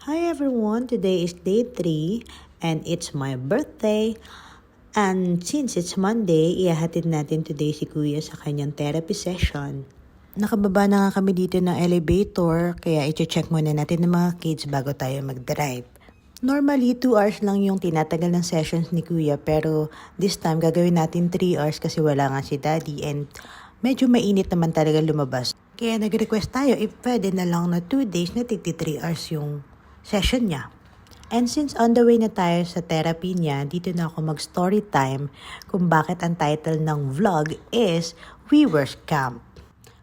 Hi everyone, today is day 3 and it's my birthday. And since it's Monday, ihahatid natin today si Kuya sa kanyang therapy session. Nakababa na nga kami dito ng elevator, kaya i-check muna natin ng mga kids bago tayo mag-drive. Normally, 2 hours lang yung tinatagal ng sessions ni Kuya, pero this time gagawin natin 3 hours kasi wala nga si Daddy and medyo mainit naman talaga lumabas. Kaya nag-request tayo if pwede na lang na 2 days na 3 hours yung session niya. And since on the way na tayo sa therapy niya, dito na ako mag-story time kung bakit ang title ng vlog is We Were Scammed.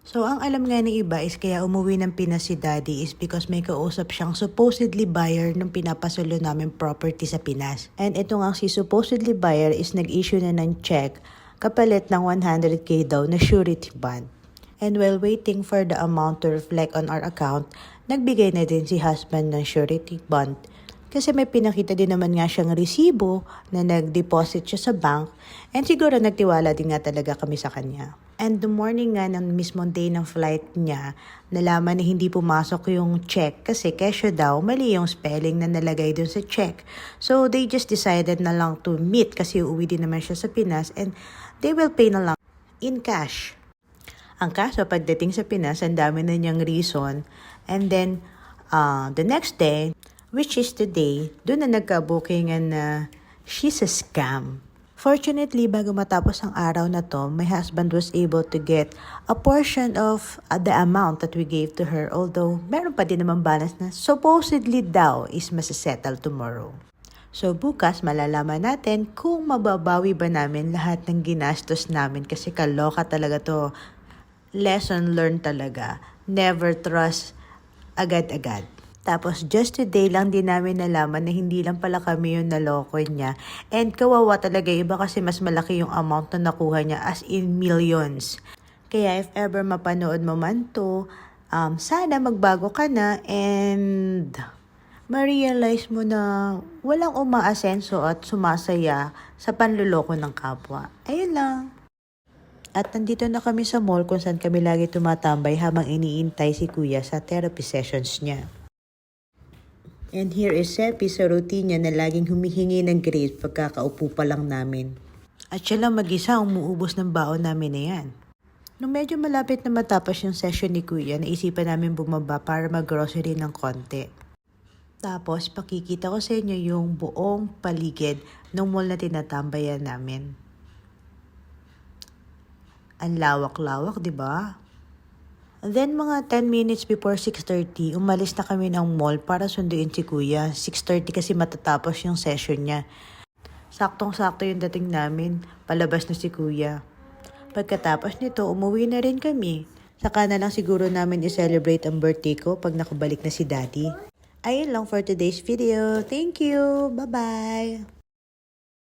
So, ang alam nga ng iba is kaya umuwi ng Pinas si Daddy is because may kausap siyang supposedly buyer ng pinapasulo namin property sa Pinas. And ito nga si supposedly buyer is nag-issue na ng check kapalit ng 100k daw na surety bond. And while waiting for the amount to reflect on our account, nagbigay na din si husband ng surety bond. Kasi may pinakita din naman nga siyang resibo na nag-deposit siya sa bank and siguro nagtiwala din nga talaga kami sa kanya. And the morning nga ng mismong day ng flight niya, nalaman na hindi pumasok yung check kasi kesyo daw mali yung spelling na nalagay dun sa check. So they just decided na lang to meet kasi uuwi din naman siya sa Pinas and they will pay na lang in cash. Ang kaso pagdating sa Pinas, ang dami na niyang reason and then the next day, which is today, doon na nagka-bookingan na she's a scam. Fortunately, bago matapos ang araw na to, my husband was able to get a portion of the amount that we gave to her. Although, meron pa din naman balance na supposedly daw is masisettle tomorrow. So bukas, malalaman natin kung mababawi ba namin lahat ng ginastos namin kasi kaloka talaga to. Lesson learned talaga. Never trust agad-agad. Tapos, just today lang din namin nalaman na hindi lang pala kami yung naloko niya. And kawawa talaga iba kasi mas malaki yung amount na nakuha niya as in millions. Kaya if ever mapanood mo man to, sana magbago ka na and ma-realize mo na walang umaasenso at sumasaya sa panluloko ng kapwa. Ayun lang. At nandito na kami sa mall kung saan kami lagi tumatambay habang iniintay si Kuya sa therapy sessions niya. And here is Seppi sa routine niya na laging humihingi ng grace pagkakaupo pa lang namin. At siya lang mag-isa umuubos ng baon namin na yan. Nung medyo malapit na matapos yung session ni Kuya, naisipan namin bumaba para mag-grocery ng konti. Tapos pakikita ko sa inyo yung buong paligid ng mall na tinatambayan namin. Ang lawak-lawak, di ba? Then mga 10 minutes before 6:30, umalis na kami ng mall para sunduin si Kuya. 6:30 kasi matatapos yung session niya. Saktong-sakto yung dating namin, palabas na si Kuya. Pagkatapos nito, umuwi na rin kami. Saka na lang siguro namin i-celebrate ang birthday ko pag nakabalik na si Daddy. Ayun lang for today's video. Thank you! Bye-bye!